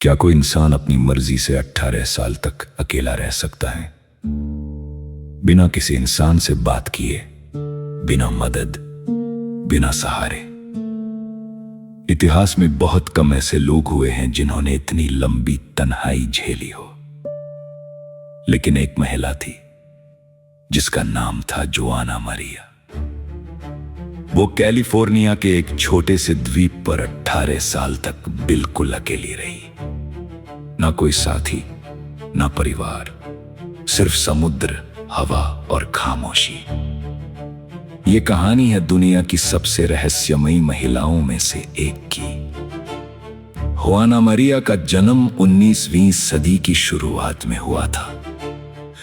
क्या कोई इंसान अपनी मर्जी से 18 साल तक अकेला रह सकता है, बिना किसी इंसान से बात किए, बिना मदद, बिना सहारे? इतिहास में बहुत कम ऐसे लोग हुए हैं जिन्होंने इतनी लंबी तन्हाई झेली हो, लेकिन एक महिला थी जिसका नाम था जोआना मरिया। वो कैलिफोर्निया के एक छोटे से द्वीप पर 18 साल तक बिल्कुल अकेली रही। ना कोई साथी, ना परिवार, सिर्फ समुद्र, हवा और खामोशी। ये कहानी है दुनिया की सबसे रहस्यमयी महिलाओं में से एक की। जोआना मरिया का जन्म 19वीं सदी की शुरुआत में हुआ था।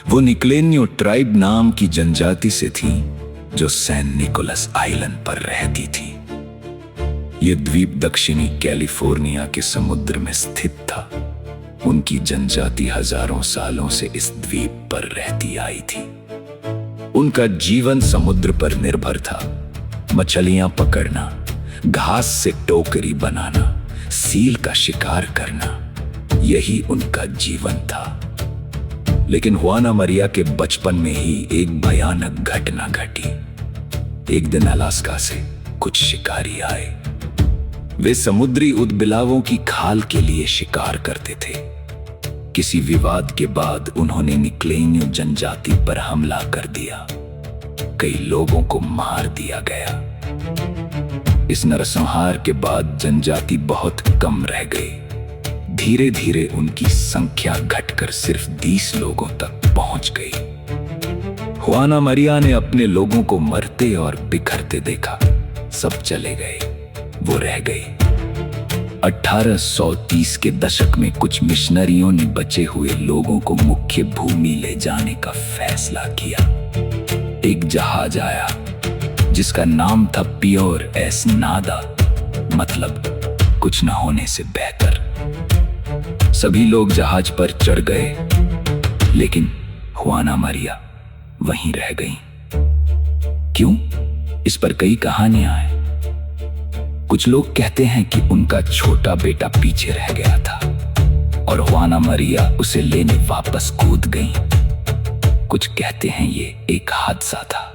वो निक्लेनियो ट्राइब नाम की जनजाति से थी जो सैन निकोलस आइलैंड पर रहती थी। ये द्वीप दक्षिणी कैलिफोर्निया के समुद्र में स्थित था। उनकी जनजाति हजारों सालों से इस द्वीप पर रहती आई थी। उनका जीवन समुद्र पर निर्भर था। मछलियां पकड़ना, घास से टोकरी बनाना, सील का शिकार करना, यही उनका जीवन था। लेकिन जोआना मरिया के बचपन में ही एक भयानक घटना घटी। एक दिन अलास्का से कुछ शिकारी आए। वे समुद्री ऊदबिलावों की खाल के लिए शिकार करते थे। किसी विवाद के बाद उन्होंने निक्लेनियो जनजाति पर हमला कर दिया। कई लोगों को मार दिया गया। इस नरसंहार के बाद जनजाति बहुत कम रह गई। धीरे धीरे उनकी संख्या घटकर सिर्फ 20 लोगों तक पहुंच गई। जोआना मरिया ने अपने लोगों को मरते और बिखरते देखा। सब चले गए, वो रह गई। 1830 के दशक में कुछ मिशनरियों ने बचे हुए लोगों को मुख्य भूमि ले जाने का फैसला किया। एक जहाज आया जिसका नाम था पियोर एस नादा, मतलब कुछ न होने से बेहतर। सभी लोग जहाज पर चढ़ गए, लेकिन जोआना मरिया वहीं रह गई। क्यों? इस पर कई कहानियां हैं। कुछ लोग कहते हैं कि उनका छोटा बेटा पीछे रह गया था और जोआना मरिया उसे लेने वापस कूद गई। कुछ कहते हैं ये एक हादसा था,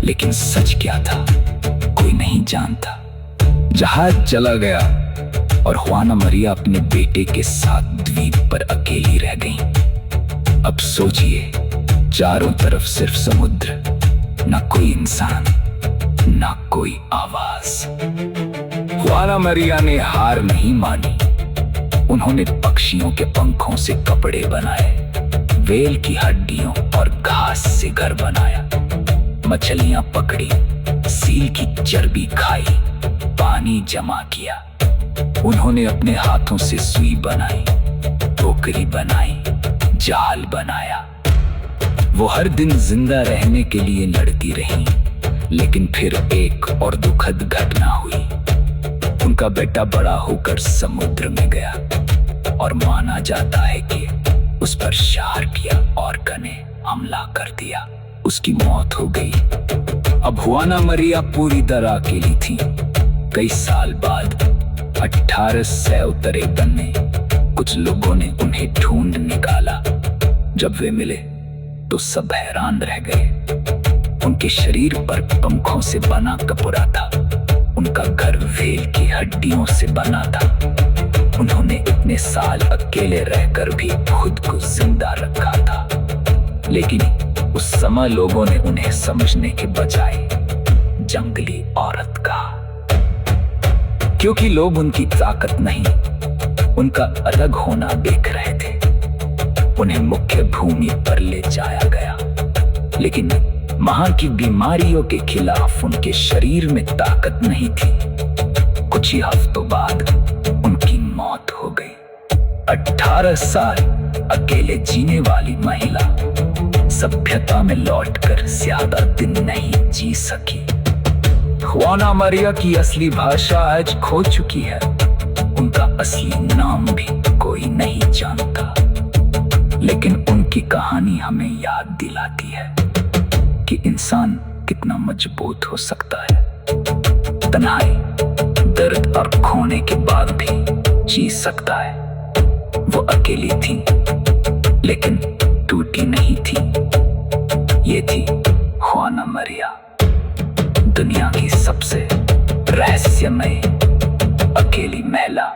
लेकिन सच क्या था कोई नहीं जानता। जहाज चला गया और जोआना मरिया अपने बेटे के साथ द्वीप पर अकेली रह गई। अब सोचिए, चारों तरफ सिर्फ समुद्र, ना कोई इंसान, ना कोई आवाज। जोआना मरिया ने हार नहीं मानी। उन्होंने पक्षियों के पंखों से कपड़े बनाए, वेल की हड्डियों और घास से घर बनाया, मछलियां पकड़ी, सील की चर्बी खाई, पानी जमा किया। उन्होंने अपने हाथों से सुई बनाई, टोकरी बनाई, जाल बनाया। वो हर दिन जिंदा रहने के लिए लड़ती रही। लेकिन फिर एक और दुखद घटना हुई। उनका बेटा बड़ा होकर समुद्र में गया और माना जाता है कि उस पर शार्क या ऑर्का ने हमला कर दिया। उसकी मौत हो गई। अब जोआना मरिया पूरी तरह अकेली थी। कई साल बाद 1853 में कुछ लोगों ने उन्हें ढूंढ निकाला। जब वे मिले तो सब हैरान रह गए। उनके शरीर पर पंखों से बना कपड़ा था। उनका घर वेल की हड्डियों से बना था। उन्होंने इतने साल अकेले रहकर भी खुद को जिंदा रखा था। लेकिन उस समय लोगों ने उन्हें समझने के बजाय जंगली औरत कहा, क्योंकि लोग उनकी ताकत नहीं, उनका अलग होना देख रहे थे। उन्हें मुख्य भूमि पर ले जाया गया, लेकिन वहां की बीमारियों के खिलाफ उनके शरीर में ताकत नहीं थी। कुछ ही हफ्तों बाद उनकी मौत हो गई। 18 साल अकेले जीने वाली महिला सभ्यता में लौटकर ज्यादा दिन नहीं जी सकी। जोआना मरिया की असली भाषा आज खो चुकी है। उनका असली नाम भी कोई नहीं जानता। लेकिन उनकी कहानी हमें याद दिलाती है कि इंसान कितना मजबूत हो सकता है। तन्हाई, दर्द और खोने के बाद भी जी सकता है। वो अकेली थी लेकिन टूटी नहीं थी। ये थी ख्वाना मरिया, दुनिया की सबसे रहस्यमय अकेली महिला।